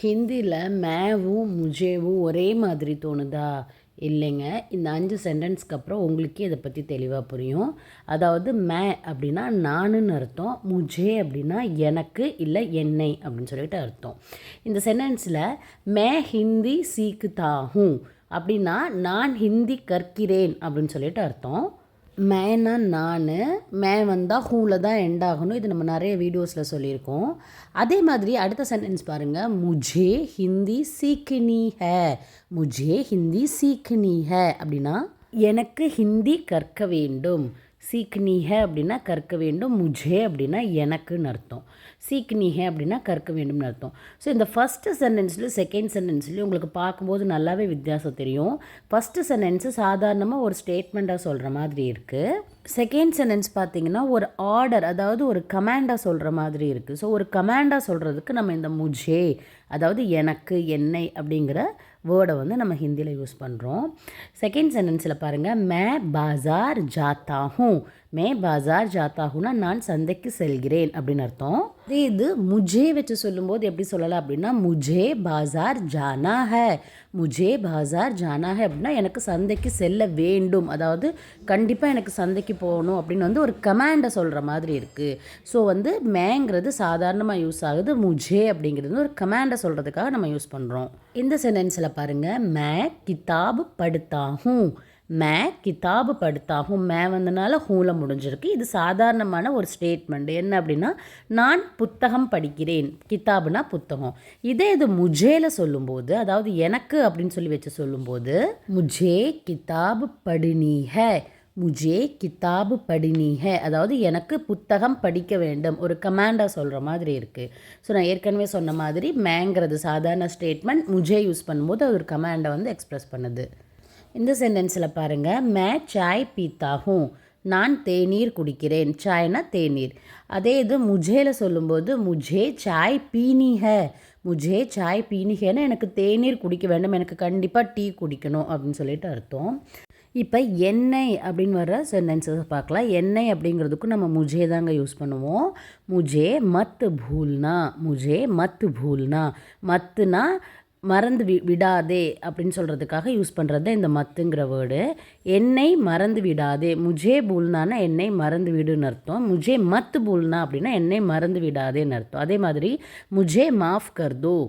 ஹிந்தியில் மேவும் முஜேவும் ஒரே மாதிரி தோணுதா? இல்லைங்க. இந்த 5 சென்டென்ஸ்க்கு அப்புறம் உங்களுக்கே இதை பற்றி தெளிவாக புரியும். அதாவது மே அப்படின்னா நானுன்னு அர்த்தம். முஜே அப்படின்னா எனக்கு இல்லை என்னை அப்படின்னு சொல்லிட்டு அர்த்தம். இந்த சென்டென்ஸில் மே ஹிந்தி சீக்குதா ஹூம் அப்படின்னா நான் ஹிந்தி கற்கிறேன் அப்படின்னு சொல்லிட்டு அர்த்தம். மேனா நான், மே வந்தால் ஹூவில் தான் எண்ட் ஆகணும். இது நம்ம நிறைய வீடியோஸில் சொல்லியிருக்கோம். அதே மாதிரி அடுத்த சென்டென்ஸ் பாருங்கள். முஜே ஹிந்தி சீக்னி ஹே. முஜே ஹிந்தி சீக்னி ஹே அப்படின்னா எனக்கு ஹிந்தி கற்க வேண்டும். சீக்னி ஹே அப்படின்னா கற்க வேண்டும். முஜே அப்படின்னா எனக்குன்னு அர்த்தம். சீக்னி ஹே அப்படின்னா கற்க வேண்டும்னு அர்த்தம். ஸோ இந்த ஃபஸ்ட்டு சென்டென்ஸ்லையும் செகண்ட் சென்டென்ஸ்லையும் உங்களுக்கு பார்க்கும்போது நல்லாவே வித்தியாசம் தெரியும். ஃபஸ்ட்டு சென்டென்ஸு சாதாரணமாக ஒரு ஸ்டேட்மெண்ட்டாக சொல்கிற மாதிரி இருக்குது. செகண்ட் சென்டென்ஸ் பார்த்திங்கன்னா ஒரு ஆர்டர், அதாவது ஒரு கமாண்டாக சொல்கிற மாதிரி இருக்குது. ஸோ ஒரு கமாண்டாக சொல்கிறதுக்கு நம்ம இந்த முஜே, அதாவது எனக்கு என்னை அப்படிங்கிற வேர்டை வந்து நம்ம ஹிந்தியில் யூஸ் பண்ணுறோம். செகண்ட் சென்டென்ஸில் பாருங்கள். மே பாஜார் ஜாத்தா ஹூம். மே பாஜார் ஜாத்தா ஹூன்னா நான் சந்தைக்கு செல்கிறேன் அப்படின்னு அர்த்தம். இது முஜே வச்சு சொல்லும்போது எப்படி சொல்லலாம் அப்படின்னா முஜே பாஜார் ஜானா ஹே. முஜே பாஜார் ஜானா ஹே அப்படின்னா எனக்கு சந்தைக்கு செல்ல வேண்டும், அதாவது கண்டிப்பாக எனக்கு சந்தைக்கு போகணும் அப்படின்னு வந்து ஒரு கமாண்டை சொல்கிற மாதிரி இருக்குது. ஸோ வந்து மேங்கிறது சாதாரணமாக யூஸ் ஆகுது. முஜே அப்படிங்கிறது ஒரு கமாண்டை சொல்கிறதுக்காக நம்ம யூஸ் பண்ணுறோம். இந்த சென்டென்ஸில் பாருங்கள். மே கிதாப் படுத்தா ஹூம். மே கிதாப் படுத்தா ஹூம். மே வந்தனால ஹூவில் முடிஞ்சிருக்கு. இது சாதாரணமான ஒரு ஸ்டேட்மெண்ட். என்ன அப்படின்னா நான் புத்தகம் படிக்கிறேன். கிதாப்னா புத்தகம். இதே இது முஜேல சொல்லும்போது, அதாவது எனக்கு அப்படின்னு சொல்லி வச்சு சொல்லும்போது முஜே கிதாப் படினி ஹே. முஜே கிதாப் படினி ஹே, அதாவது எனக்கு புத்தகம் படிக்க வேண்டும், ஒரு கமாண்டாக சொல்கிற மாதிரி இருக்குது. ஸோ நான் ஏற்கனவே சொன்ன மாதிரி மேங்கிறது சாதாரண ஸ்டேட்மெண்ட். முஜே யூஸ் பண்ணும்போது அது ஒரு கமாண்டை வந்து எக்ஸ்ப்ரெஸ் பண்ணுது. இந்த சென்டென்ஸில் பாருங்கள். மே சாய் பீத்தா ஹூம். நான் தேநீர் குடிக்கிறேன். சாய்னா தேநீர். அதே இது முஜேல சொல்லும்போது முஜே சாய் பீனி ஹே. முஜே சாய் பீனி ஹேன்னா எனக்கு தேநீர் குடிக்க வேண்டும், எனக்கு கண்டிப்பாக டீ குடிக்கணும் அப்படின்னு சொல்லிட்டு அர்த்தம். இப்போ எண்ணெய் அப்படின்னு வர சென்டென்சஸ் பார்க்கலாம். எண்ணெய் அப்படிங்கிறதுக்கும் நம்ம முஜே தாங்க யூஸ் பண்ணுவோம். முஜே மத் பூல்னா. முஜே மத் பூல்னா. மத்துனா மறந்து விடாதே அப்படின்னு சொல்கிறதுக்காக யூஸ் பண்ணுறது தான் இந்த மத்துங்கிற வேர்டு. என்னை மறந்து விடாதே. முஜே பூல்னானா என்னை மறந்து விடுன்னு அர்த்தம். முஜே மத் பூல்னா அப்படின்னா என்னை மறந்து விடாதேன்னு அர்த்தம். அதே மாதிரி முஜே மாஃப் கர்தோ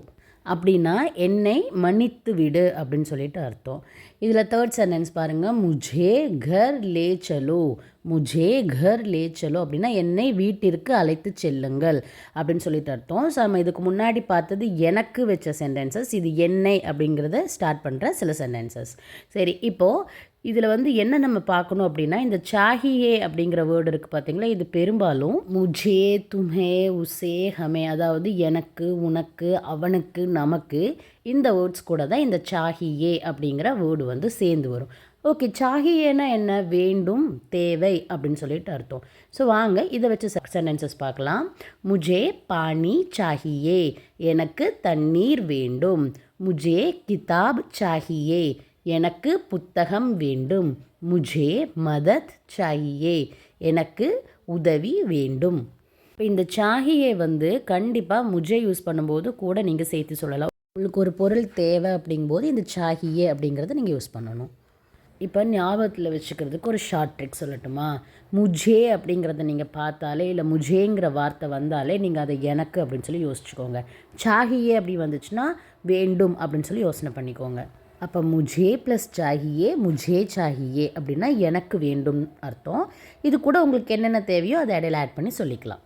அப்படின்னா என்னை மன்னித்து விடு அப்படின்னு சொல்லிட்டு அர்த்தம். இதில் தேர்ட் சென்டென்ஸ் பாருங்கள். முஜே கர் லே சலோ. முஜே கர் லே சலோ அப்படின்னா என்னை வீட்டிற்கு அழைத்து செல்லுங்கள் அப்படின்னு சொல்லிட்டு அர்த்தம். ஸோ நம்ம இதுக்கு முன்னாடி பார்த்தது எனக்கு வச்ச சென்டென்சஸ். இது என்னை அப்படிங்கிறத ஸ்டார்ட் பண்ணுற சில சென்டென்சஸ். சரி, இப்போது இதில் வந்து என்ன நம்ம பார்க்கணும் அப்படின்னா இந்த சாஹியே அப்படிங்கிற வேர்டு இருக்குது பார்த்தீங்களா, இது பெரும்பாலும் முஜே தும்ஹே உசே ஹமே, அதாவது எனக்கு உனக்கு அவனுக்கு நமக்கு இந்த வேர்ட்ஸ் கூட தான் இந்த சாஹியே அப்படிங்கிற வேர்டு வந்து சேர்ந்து வரும். ஓகே, சாஹியேனா என்ன? வேண்டும், தேவை அப்படின்னு சொல்லிட்டு அர்த்தம். ஸோ வாங்க இதை வச்சு சென்டென்சஸ் பார்க்கலாம். முஜே பானி சாஹியே. எனக்கு தண்ணீர் வேண்டும். முஜே கிதாப் சாஹியே. எனக்கு புத்தகம் வேண்டும். முஜே மதத் சாஹியே. எனக்கு உதவி வேண்டும். இப்போ இந்த சாஹியே வந்து கண்டிப்பாக முஜே யூஸ் பண்ணும்போது கூட நீங்கள் சேர்த்து சொல்லலாம். உங்களுக்கு ஒரு பொருள் தேவை அப்படிங்கும்போது இந்த சாஹியே அப்படிங்கிறத நீங்கள் யூஸ் பண்ணணும். இப்போ ஞாபகத்தில் வச்சுக்கிறதுக்கு ஒரு ஷார்ட் ட்ரிக் சொல்லட்டுமா? முஜே அப்படிங்கிறத நீங்கள் பார்த்தாலே, இல்லை முஜேங்கிற வார்த்தை வந்தாலே நீங்கள் அதை எனக்கு அப்படின்னு சொல்லி யோசிச்சுக்கோங்க. சாஹியே அப்படி வந்துச்சுன்னா வேண்டும் அப்படின்னு சொல்லி யோசனை பண்ணிக்கோங்க. அப்போ முஜே ப்ளஸ் சாஹியே, முஜே சாஹியே அப்படின்னா எனக்கு வேண்டும் அர்த்தம். இது கூட உங்களுக்கு என்னென்ன தேவையோ அதை இடையில ஆட் பண்ணி சொல்லிக்கலாம்.